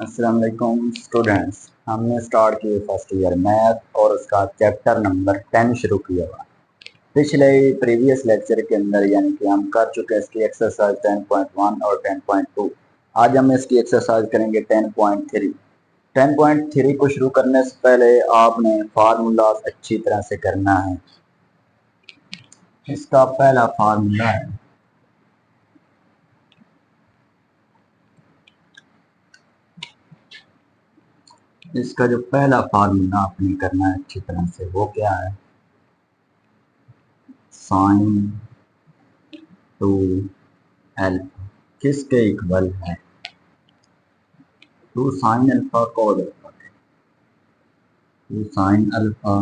अस्सलाम वालेकुम स्टूडेंट्स। हमने स्टार्ट किए फर्स्ट ईयर मैथ और उसका चैप्टर नंबर 10 शुरू किया हुआ। पिछले प्रीवियस लेक्चर के अंदर यानी कि हम कर चुके हैं इसकी एक्सरसाइज 10.1 और 10.2। आज हम इसकी एक्सरसाइज करेंगे 10.3। 10.3 को शुरू करने से पहले आपने फार्मूला अच्छी तरह से करना है। इसका पहला फार्मूला है इसका जो पहला फार्मूला आपने करना है अच्छी तरह से वो क्या है, साइन टू अल्फा किसके इक्वल है, two sine alpha cos alpha, two sine alpha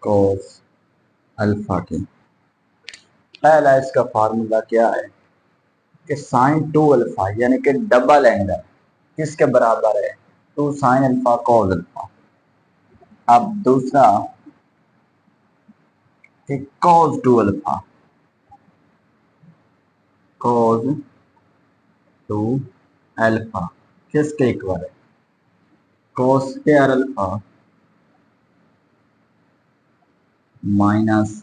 cos alpha के। पहला इसका फार्मूला क्या है कि साइन टू अल्फा यानी कि डबल एंगल किसके बराबर है, two sine alpha cos alpha. अब दूसरा कि cos two alpha, cos two alpha किसके इक्वल है, cos square alpha minus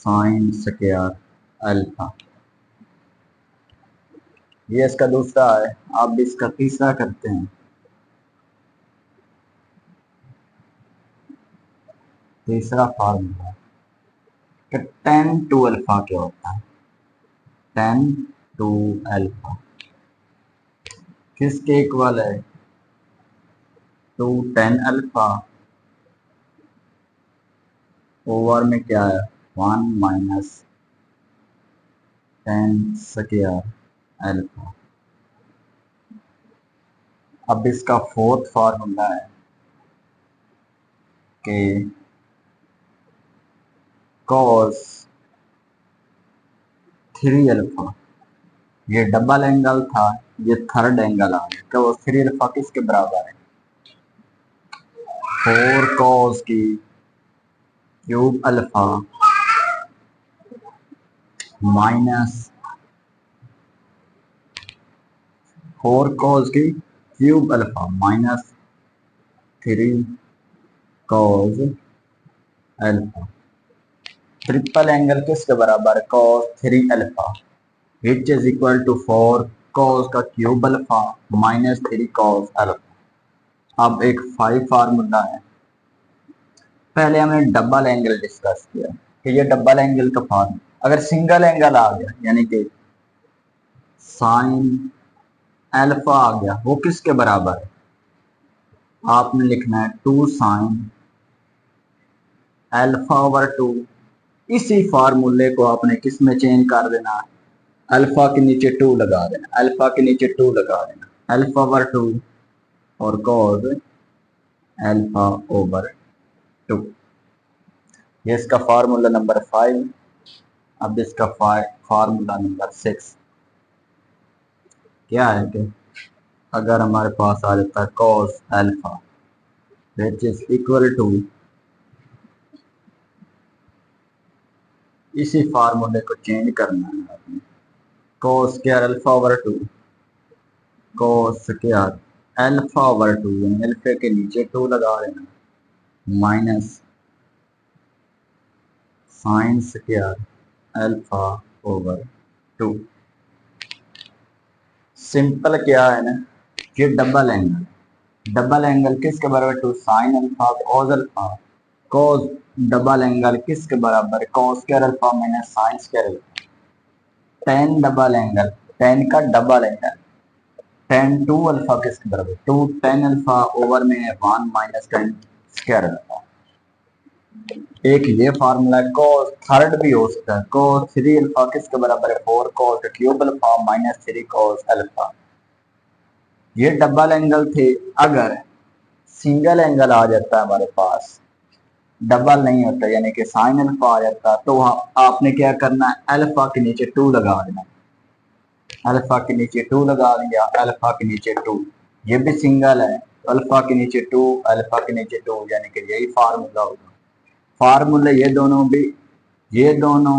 sine square alpha. ये इसका दूसरा है। अब इसका तीसरा करते हैं। तीसरा फार्मूला कि टेन टू अल्फा क्या होता है, टेन टू अल्फा किसके इक्वल है, टू टेन अल्फा ओवर में क्या है, one minus tan square alpha. अब इसका फोर्थ फार्मूला है कि कॉस थ्री अल्फा, ये डबल एंगल था, ये थर्ड एंगल आ गया, कॉस थ्री अल्फा किसके बराबर है, फोर कॉस की cube alpha minus four cos की cube alpha minus three cos alpha. Triple angle किसके बराबर है, cos three alpha which is equal to four cos का cube alpha minus three cos alpha. अब एक फाइव फार्मूला है। पहले हमने डबल एंगल डिस्कस किया कि ये डबल एंगल का फार्मूला, अगर सिंगल एंगल आ गया यानी कि साइन अल्फा आ गया वो किसके बराबर है, आपने लिखना है two sine alpha over two. इसी फार्मूले को आपने किस में चेंज कर देना है, अल्फा के नीचे टू लगा देना, अल्फा के नीचे टू लगा देना, अल्फा ओवर टू और कॉस अल्फा ओवर टू। ये इसका फार्मूला नंबर 5। अब इसका फार्मूला नंबर 6 क्या है कि अगर हमारे पास आ जाता है cos alpha which is equal to, इसी फार्मूले को चेंज करना है आपने, cos square alpha over two, cos square alpha over two यानी अल्फा के नीचे टू लगा देना minus sine square alpha over two. Simple क्या है ना, ये डबल एंगल, डबल एंगल किसके बराबर, two sine alpha cos alpha, cos double angle किसके बराबर, cos square alpha minus sine square alpha. Tan double angle, tan का double angle, tan two alpha किसके बराबर, टू टेन अल्फा ओवर में one minus tan square alpha. एक ये formula है। Cos third भी हो सकता है, कॉस थ्री अल्फा किसके बराबर है, four cos cube alpha minus three cos alpha. ये डबल एंगल थे। अगर सिंगल एंगल आ जाता है हमारे पास, डबल नहीं होता यानी कि साइन अल्फा आ जाता, तो आपने क्या करना है, अल्फा के नीचे टू लगा देना, अल्फा के नीचे टू लगा दिया, अल्फा के नीचे टू। ये भी सिंगल है, अल्फा के नीचे टू, अल्फा के नीचे टू यानी कि यही फार्मूला होगा। फार्मूला ये दोनों भी, ये दोनों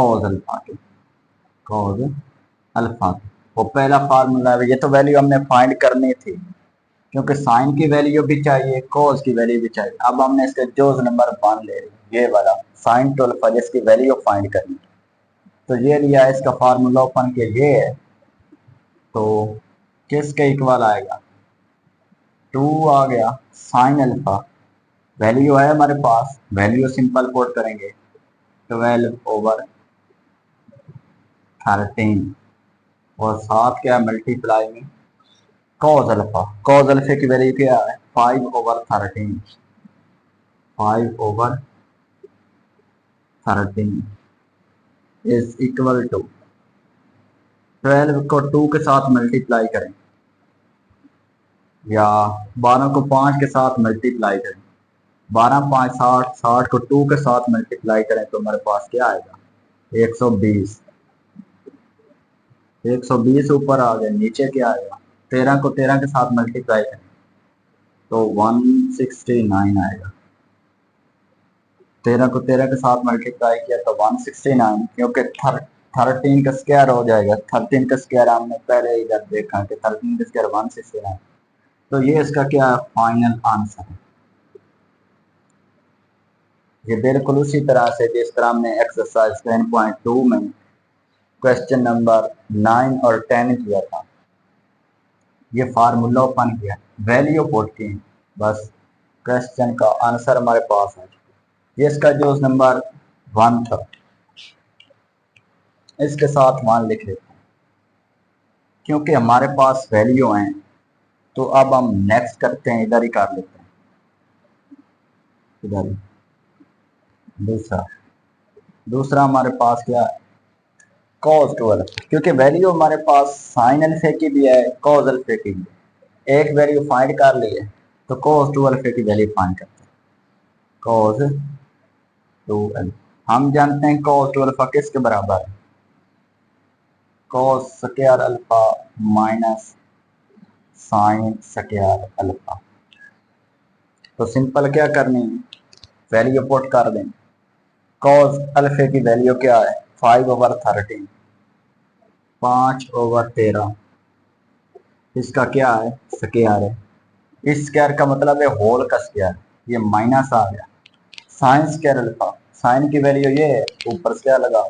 कॉज अल्फा की, कॉज अल्फा की। वो पहला फार्मूला है, ये तो वैल्यू हमने फाइंड करनी थी क्योंकि साइन की वैल्यू भी चाहिए, कॉज की वैल्यू भी चाहिए। अब हमने इसका जोज नंबर 1 ले लिया, ये वाला साइन टू अल्फा जिसकी वैल्यू फाइंड करनी, तो ये लिया, इसका फार्मूला ओपन के ये है, तो किसके इक्वल आएगा, 2 आ गया साइन अल्फा, वैल्यू है हमारे पास, वैल्यू सिंपल पुट करेंगे 12/13 और साथ क्या मल्टीप्लाई में कॉज अल्फा, कॉज अल्फा की वैल्यू क्या है 5/13, 5/13 इज इक्वल टू 12 को 2 के साथ मल्टीप्लाई करें या 12 को 5 के साथ मल्टीप्लाई करें, 12 5 60, 60 को 2 के साथ मल्टीप्लाई करें तो हमारे पास क्या आएगा 120, 120 ऊपर आ गए, नीचे क्या आएगा 13 को 13 के साथ मल्टीप्लाई करें तो 169 आएगा, 13 को 13 के साथ मल्टीप्लाई किया तो 169, क्योंकि 13 का स्क्वायर हो जाएगा, 13 का स्क्वायर हमने पहले इधर देखा कि 13 का स्क्वायर 169, तो ये इसका क्या फाइनल आंसर है। ये बिल्कुल उसी तरह से जिस तरह हमने एक्सरसाइज 10.2 में क्वेश्चन नंबर 9 और 10 किया था, ये फार्मूला ओपन किया, वैल्यू पुट की, बस क्वेश्चन का आंसर हमारे पास है। ये इसका जो नंबर 1 था इसके साथ 1 लिख लेते हैं, क्योंकि हमारे पास वैल्यू है, तो अब हम नेक्स्ट करते हैं, इधर ही कर लेते हैं, इधर ही दूसरा हमारे पास क्या है कॉज टू अल्फा, क्योंकि वैल्यू हमारे पास साइन अल्फा की भी है, कॉज अल्फा की भी है, एक वैल्यू फाइंड कर ली है तो कॉज टू अल्फा की वैल्यू फाइंड करते हैं, कॉज टू अल्फा हम जानते हैं कॉज टू अल्फा किसके बराबर है, cos square alpha minus sine square alpha. तो सिंपल क्या करनी है, वैल्यू पुट कर दें, कॉस अल्फा की वैल्यू क्या है 5/13, 5/13, इसका क्या है स्क्वायर है, इस स्क्वायर का मतलब है होल का स्क्वायर, ये माइनस आ गया साइन स्क्वायर अल्फा, साइन की वैल्यू ये है, ऊपर स्क्वायर लगा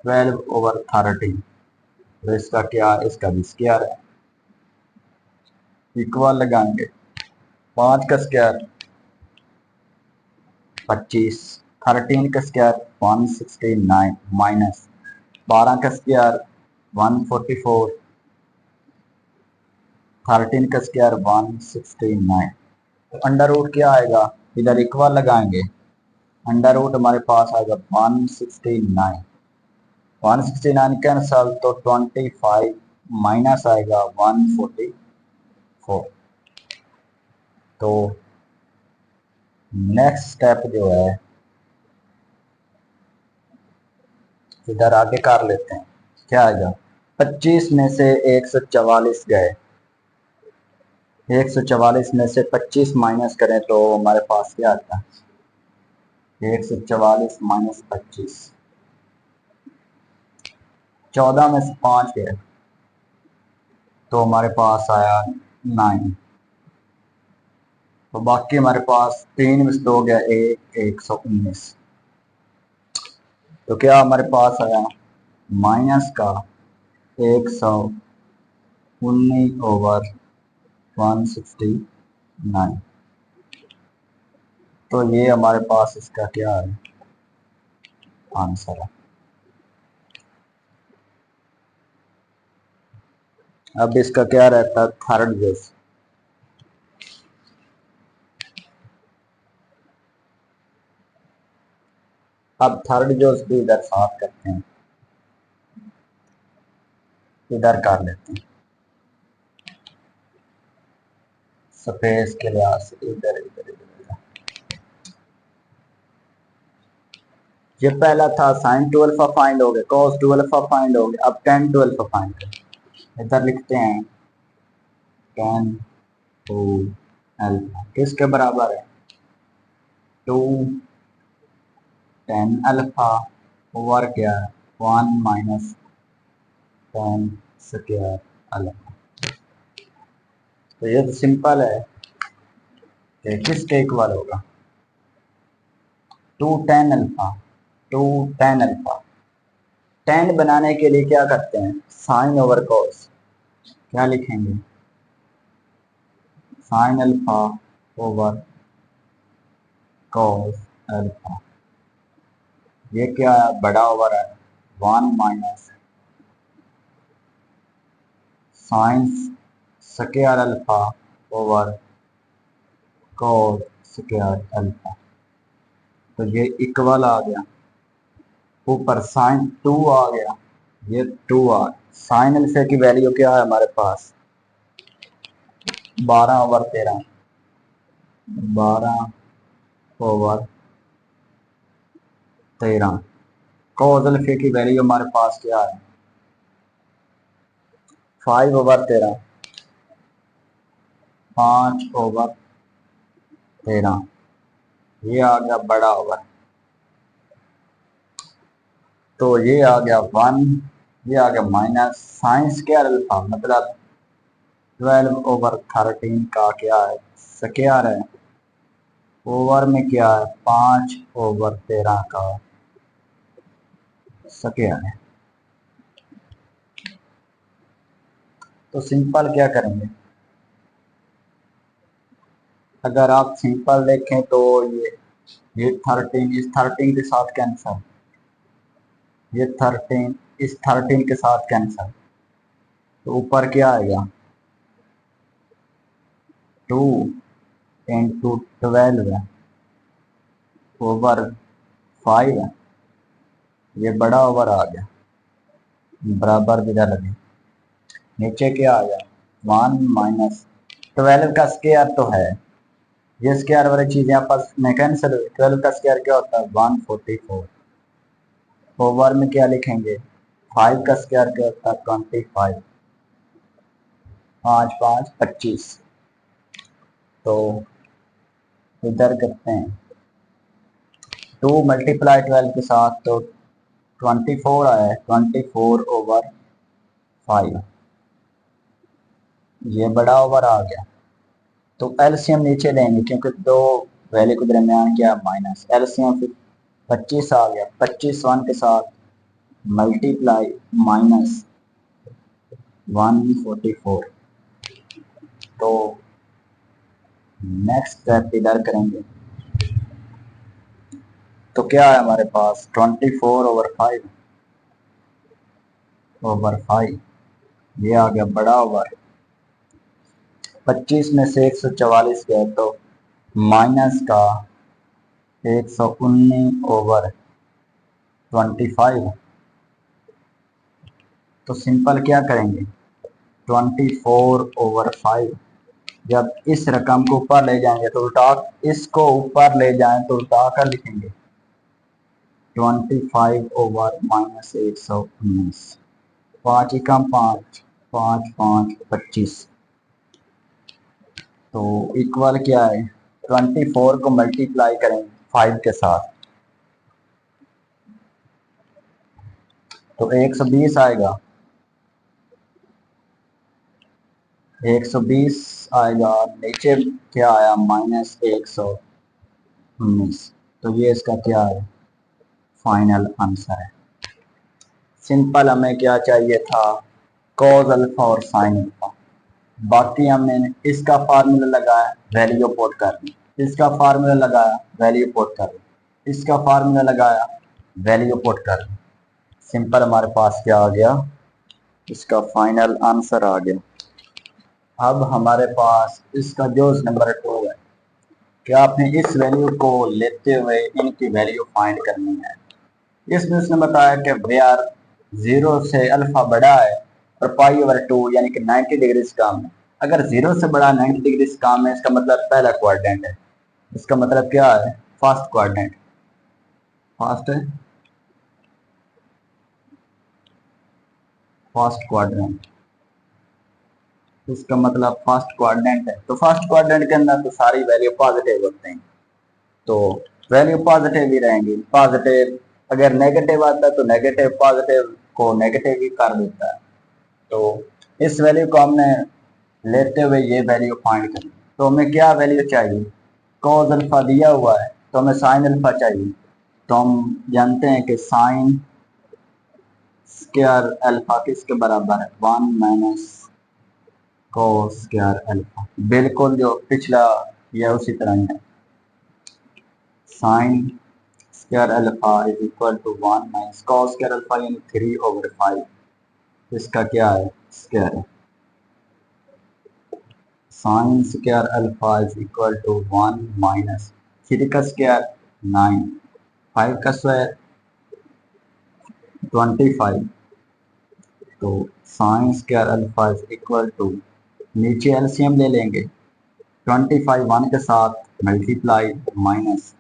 12/13, तो इसका क्या है, इसका भी स्क्वायर है, इक्वल लगाएंगे 5 का स्क्वायर 25, 13 का स्क्वायर 169 माइनस 12 का स्क्वायर 144, 13 का स्क्वायर 169, तो अंडर रूट क्या आएगा, इधर इक्वल लगाएंगे, अंडर रूट हमारे पास आएगा 169, 169 कैंसल तो 25 माइनस आएगा 144, तो नेक्स्ट स्टेप जो है इधर आगे कर लेते हैं, क्या आएगा 25 में से 144 गए, 144 में से 25 माइनस करें तो हमारे पास क्या आता है 144 माइनस 25, 14 में से 5 गए तो हमारे पास आया 9, तो बाकी हमारे पास 3 में से 2 गया 119, तो क्या हमारे पास आया माइनस का 119/169, तो ये हमारे पास इसका क्या है आंसर है। अब इसका क्या रहता है थर्ड बेस, अब थर्ड जो भी इधर साफ करते हैं, इधर कर लेते हैं स्पेस के लिहाज से, इधर इधर इधर, ये पहला था साइन टू अल्फा फाइंड हो गया, कॉस टू अल्फा फाइंड हो गया, अब टेन टू अल्फा फाइंड करें, इधर लिखते हैं टेन टू अल्फा किसके बराबर है 2 टेन अल्फा ओवर क्या है 1 माइनस tan स्क्वायर अल्फा। तो ये तो सिंपल है कि किसके इक्वल होगा 2 tan alpha 2 tan alpha. tan बनाने के लिए क्या करते हैं साइन ओवर कॉस, क्या लिखेंगे sign alpha over cos alpha. ये क्या है बड़ा ओवर है 1 माइनस sine square alpha over cos square alpha. तो ये इक्वल आ गया, ऊपर साइन 2 आ गया, ये 2 आ गया। साइन अल्फा की वैल्यू क्या है हमारे पास 12 ओवर 13, 12 ओवर 13। कॉस अल्फा की वैल्यू हमारे पास क्या है 5 ओवर 13, 5 ओवर 13। ये आ गया बड़ा ओवर, तो ये आ गया 1, ये आ गया माइनस साइन स्क्वायर अल्फा मतलब 12 ओवर 13 का क्या है स्क्वायर है, ओवर में क्या है 5 ओवर 13 का स्क्वायर है। तो सिंपल क्या करेंगे, अगर आप सिंपल देखें तो ये 13 इस 13 के साथ कैंसर, ये 13 इस 13 के साथ कैंसर, तो ऊपर क्या आएगा 2 इंटू 12 है ओवर 5 है। ये बड़ा ओवर आ गया, बराबर बिना लगे, नीचे क्या आ गया 1 माइनस 12 का स्क्वायर तो है, ये स्क्वायर वाली चीजें आपस में कैंसिल हुई। 12 का स्क्वायर क्या होता है 144, ओवर में क्या लिखेंगे 5 का स्क्वायर क्या होता है 25, 5 5 25। तो इधर करते हैं 2 मल्टीप्लाई 12 के साथ तो 24 आया है, 24 ओवर 5, ये बड़ा ओवर आ गया। तो एलसीएम नीचे लेंगे क्योंकि दो वैल्यू के दरमियान क्या माइनस, एलसीएम फिर 25 आ गया, 25 1 के साथ मल्टीप्लाई माइनस 144। तो नेक्स्ट स्टेप इधर करेंगे तो क्या है हमारे पास 24 ओवर 5, ये आ गया बड़ा ओवर, 25 में से 144 गए तो माइनस का 119 ओवर 25। तो सिंपल क्या करेंगे 24 ओवर 5, जब इस रकम को ऊपर ले जाएंगे तो उल्टा, इसको ऊपर ले जाएं तो उल्टा कर लिखेंगे 25 ओवर माइनस 119, 5 एकम 5, 5 5 25। तो इक्वल क्या है 24 को मल्टीप्लाई करें 5 के साथ तो 120 आएगा, 120 आएगा, नीचे क्या आया माइनस 119। तो ये इसका क्या है फाइनल आंसर है। सिंपल हमें क्या चाहिए था कॉस अल्फा और साइन अल्फा, बाकी हमने इसका फार्मूला लगाया वैल्यू पुट कर दी, इसका फार्मूला लगाया वैल्यू पुट कर दी, इसका फार्मूला लगाया वैल्यू पुट कर दी। सिंपल हमारे पास क्या आ गया इसका फाइनल आंसर आ गया। अब हमारे पास इसका जो नंबर 2 है, क्या आपने इस वैल्यू को लेते हुए इनकी वैल्यू फाइंड करनी है। इसमें उसने बताया कि वे आर 0 से अल्फा बड़ा है और पाई ओवर 2 यानी कि 90 डिग्री कम है। अगर 0 से बड़ा 90 डिग्री कम है इसका मतलब पहला क्वाड्रेंट है, इसका मतलब क्या है फर्स्ट क्वाड्रेंट, फर्स्ट क्वाड्रेंट, इसका मतलब फर्स्ट क्वाड्रेंट है। तो फर्स्ट क्वाड्रेंट के अंदर तो सारी वैल्यू पॉजिटिव होते हैं, तो वैल्यू पॉजिटिव ही रहेंगी, पॉजिटिव अगर नेगेटिव आता है तो नेगेटिव पॉजिटिव को नेगेटिव ही कर देता है। तो इस वैल्यू को हमने लेते हुए ये वैल्यू फाइंड करें, तो हमें क्या वैल्यू चाहिए? कॉस अल्फा दिया हुआ है तो हमें साइन अल्फा चाहिए। तो हम जानते हैं कि साइन स्क्वायर अल्फा किसके बराबर है? 1 माइनस कॉस स्क्वायर अल्फा। बिल्कुल जो पिछला यह उसी तरह ही है। Sine square alpha is equal to 1 minus cos square alpha यानी 3/5। इसका क्या है? स्क्वायर है। Sine square alpha is equal to 1 minus 3 का स्क्वायर 9, 5 का स्क्वायर 25। तो sine square alpha is equal to, नीचे एलसीएम ले लेंगे, 25 1 के साथ मल्टीप्लाई माइनस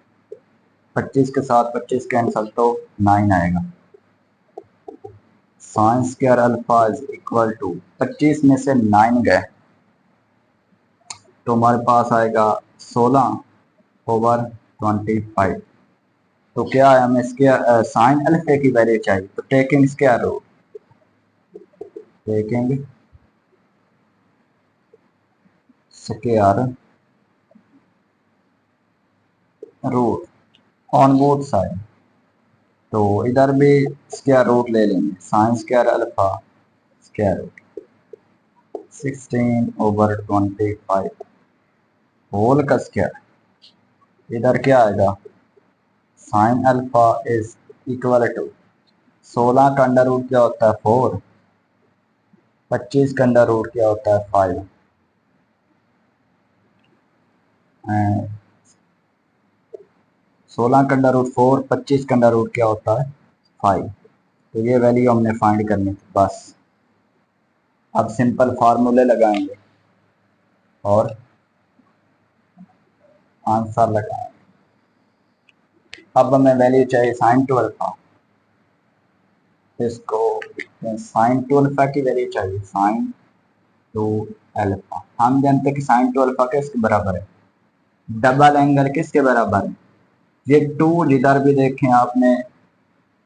25 के साथ 25 कैंसल तो 9 आएगा। Sine square alpha is equal to 25 में से 9 गए तो हमारे पास आएगा 16/25। तो क्या है? हमें स्क्वायर साइन अल्फा की वैल्यू चाहिए, तो taking square root, taking square root on both side. तो इधर भी स्क्वायर रूट ले लेंगे, sine square alpha square root 16/25 whole का स्क्वायर। इधर क्या आएगा? Sine alpha is equal to 16 का अंडर रूट क्या होता है? 4। 25 का अंडर रूट क्या होता है? 5। 16 का अंडर रूट 4, 25 का अंडर रूट क्या होता है? 5। तो ये वैल्यू हमने फाइंड करनी थी बस। अब सिंपल फार्मूले लगाएंगे और आंसर लगाएंगे। अब हमें वैल्यू चाहिए साइन टू अल्फा, इसको साइन टू अल्फा की वैल्यू चाहिए, साइन टू अल्फा। हम जानते हैं कि साइन टू अल्फा किसके बराबर है? डबल एंगल किसके बराबर है? ये टू जिधर भी देखें आपने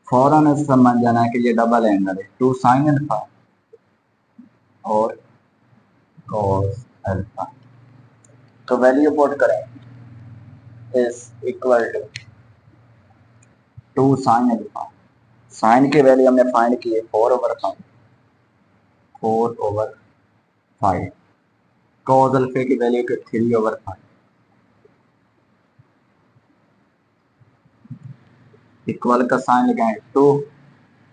फौरन समझ जाना है कि ये डबल एंगल है, 2 साइन अल्फा और कॉस अल्फा। तो वैल्यू पुट करें is equal to 2 sine alpha. Sine की वैल्यू हमने फाइंड की है 4/5, 4/5। कॉस अल्फा की वैल्यू के 3/5 इक्वल का साइन लगाएं। 2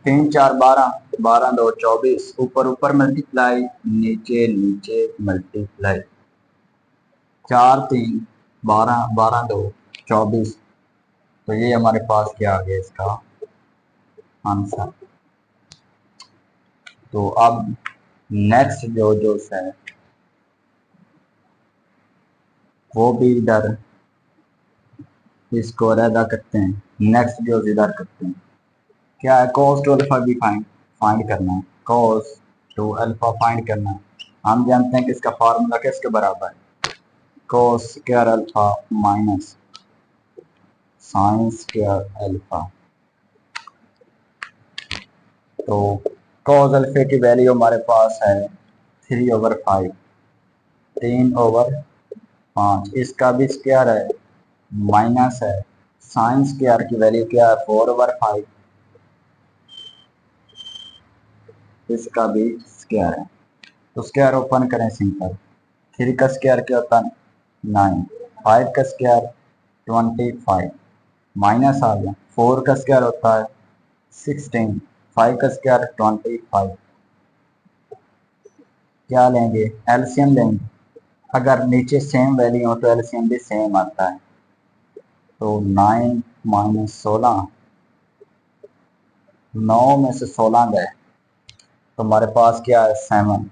3 4 12, 12 2 24, ऊपर ऊपर मल्टीप्लाई, नीचे नीचे मल्टीप्लाई, 4 3 12, 12 2 24। तो ये हमारे पास क्या आ गया इसका आंसर। तो अब नेक्स्ट जो है वो भी इधर इसको अदा करते हैं। नेक्स्ट जो इधर करते हैं क्या है? cos टू अल्फा भी फाइंड करना है, cos टू अल्फा फाइंड करना है। हम जानते हैं कि इसका फार्मूला किसके बराबर है? cos square alpha minus sine square alpha. तो cos अल्फा की वैल्यू हमारे पास है 3/5, 3/5। इसका भी स्क्वायर है, माइनस है साइन स्क्वायर की वैल्यू क्या है? 4/5। इसका भी स्क्वायर है, तो स्क्वायर ओपन करें सिंपल। 3 का स्क्वायर क्या होता है? 9। 5 का स्क्वायर 25, माइनस आ गया। 4 का स्क्वायर होता है 16, 5 का स्क्वायर 25। क्या लेंगे? एलसीएम लेंगे। अगर नीचे सेम वैल्यू हो तो एलसीएम भी सेम आता है। तो 9 माइनस 16, 9 में से 16 गए तो हमारे पास क्या है? 7,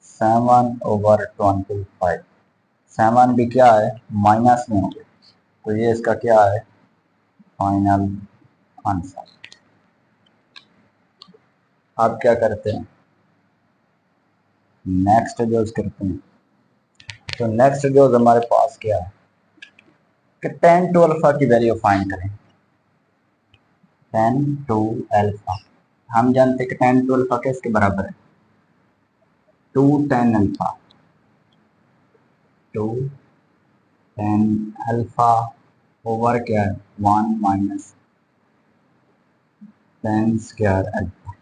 7/25। 7 भी क्या है? माइनस में होंगे। तो ये इसका क्या है? Final answer. अब क्या करते हैं? नेक्स्ट जोज करते हैं। तो नेक्स्ट जोज हमारे पास क्या है कि tan टू अल्फा की वैल्यू फाइंड करें। tan 2 alpha. हम जानते हैं कि tan 2 अल्फा किसके बराबर है? 2 tan alpha. 2 tan alpha over क्या है? 1 माइनस tan स्क्वायर अल्फा।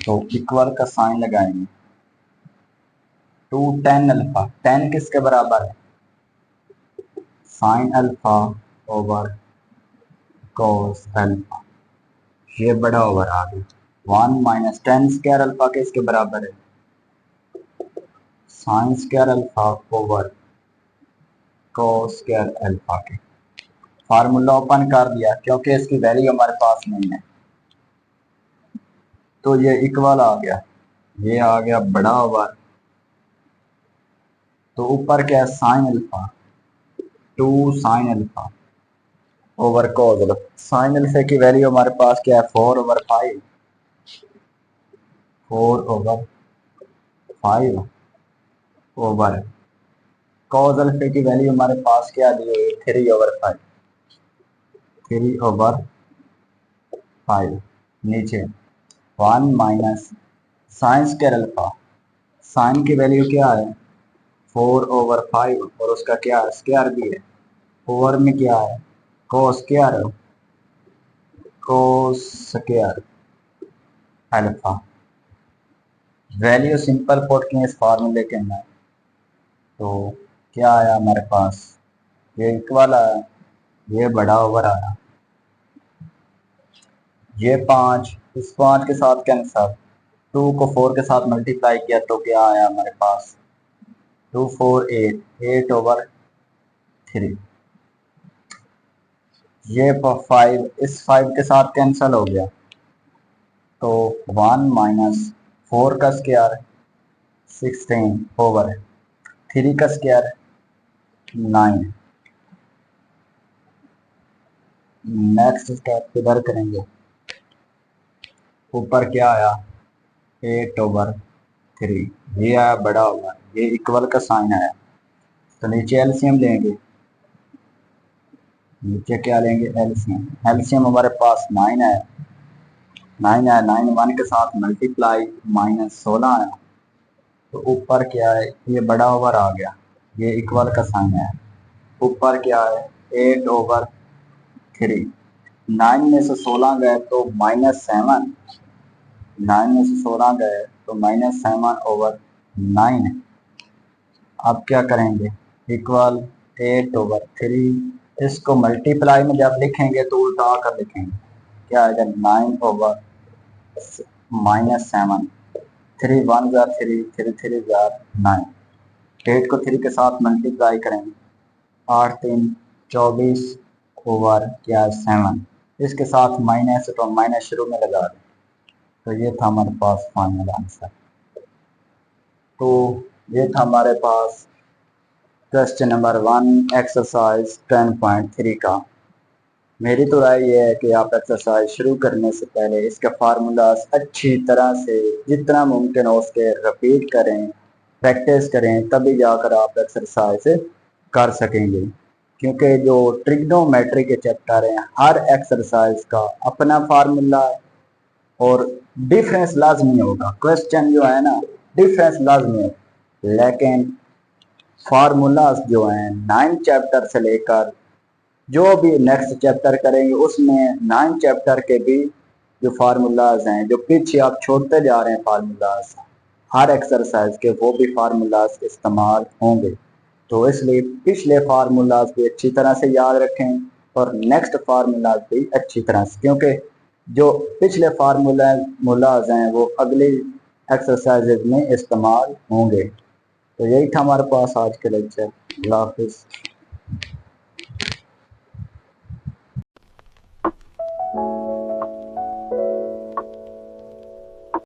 तो इक्वल का साइन लगाएंगे। 2 tan अल्फा, tan किसके बराबर है? Sign alpha over cos alpha. ये बड़ा ओवर आ गया। 1 माइनस tan स्क्वायर अल्फा किसके बराबर है? Sine square alpha over cos square alpha के। फार्मूला ओपन कर दिया क्योंकि इसकी वैल्यू हमारे पास नहीं है, तो ये इक्वल आ गया। ये आ गया बड़ा ओवर, तो ऊपर क्या है? Sine alpha. 2 sine alpha over cos alpha. Sign alpha की वैल्यू हमारे पास क्या है? 4/5। 4/5 ओवर कोस अल्फा की वैल्यू हमारे पास क्या दी हुई है? 3/5। 3/5 नीचे 1 माइनस साइन स्क्वायर अल्फा। साइन की वैल्यू क्या है? 4/5 और उसका क्या है? स्क्वायर भी है। ओवर में क्या है? Cos square. Cos square alpha. Value simple put की इस फार्मूले के अंदर, तो क्या आया हमारे पास? ये इक्वल आया, ये बड़ा ओवर आया। ये 5 इस 5 के साथ कैंसल। 2 को 4 के साथ मल्टीप्लाई किया तो क्या आया हमारे पास? 2 4 8 8/3। ये 5 इस 5 के साथ कैंसल हो गया, तो 1 माइनस 4 का स्क्वायर 16/3 का स्क्वायर 9। नेक्स्ट स्टेप इधर करेंगे। ऊपर क्या आया? 8/3। ये आया बड़ा ओवर, ये इक्वल का साइन आया। तो नीचे एलसीएम लेंगे। नीचे क्या लेंगे? एलसीएम। एलसीएम हमारे पास 9 आया। 9 आया, 9 1 के साथ मल्टीप्लाई -16 आया। तो ऊपर क्या है? ये बड़ा ओवर आ गया, ये इक्वल का साइन है। ऊपर क्या है? 8/3। 9 में से 16 गए तो -7। 9 में से 16 गए तो -7/9। अब क्या करेंगे? इक्वल 8/3। इसको मल्टीप्लाई में जब लिखेंगे तो उल्टा कर लिखेंगे। क्या आएगा? 9/-7। 3 1 जार 3, 3 3 जार 9। 8 को 3 के साथ मल्टीप्लाई करेंगे। 8 3 24 ओवर क्या 7। इसके साथ माइनस तो माइनस शुरू में लगा दें। तो ये था हमारे पास फाइनल आंसर। तो ये था हमारे पास क्वेश्चन नंबर 1 एक्सरसाइज 10.3 का। मेरी तो राय ये है कि आप एक्सरसाइज शुरू करने से पहले इसके फार्मूलाज अच्छी तरह से जितना मुमकिन हो उसके रिपीट करें, प्रैक्टिस करें, तभी जाकर आप एक्सरसाइज कर सकेंगे। क्योंकि जो ट्रिग्नोमेट्री के चैप्टर हैं, हर एक्सरसाइज का अपना फार्मूला है और डिफरेंस लाजमी होगा। क्वेश्चन जो है ना, डिफरेंस लाजमी है, लेकिन फार्मूलाज जो हैं 9 चैप्टर से लेकर जो भी नेक्स्ट चैप्टर करेंगे उसमें 9 चैप्टर के भी जो फार्मूलाज हैं, जो पीछे आप छोड़ते जा रहे हैं फार्मूलाज हर एक्सरसाइज के, वो भी फार्मूलाज इस्तेमाल होंगे। तो इसलिए पिछले फार्मूलाज भी अच्छी तरह से याद रखें और नेक्स्ट फार्मूलाज भी अच्छी तरह से, क्योंकि जो पिछले फार्मूलाज हैं वो अगली एक्सरसाइजेज में इस्तेमाल होंगे। तो यही था हमारे पास आज के लेक्चर। अल्लाह हाफिज़।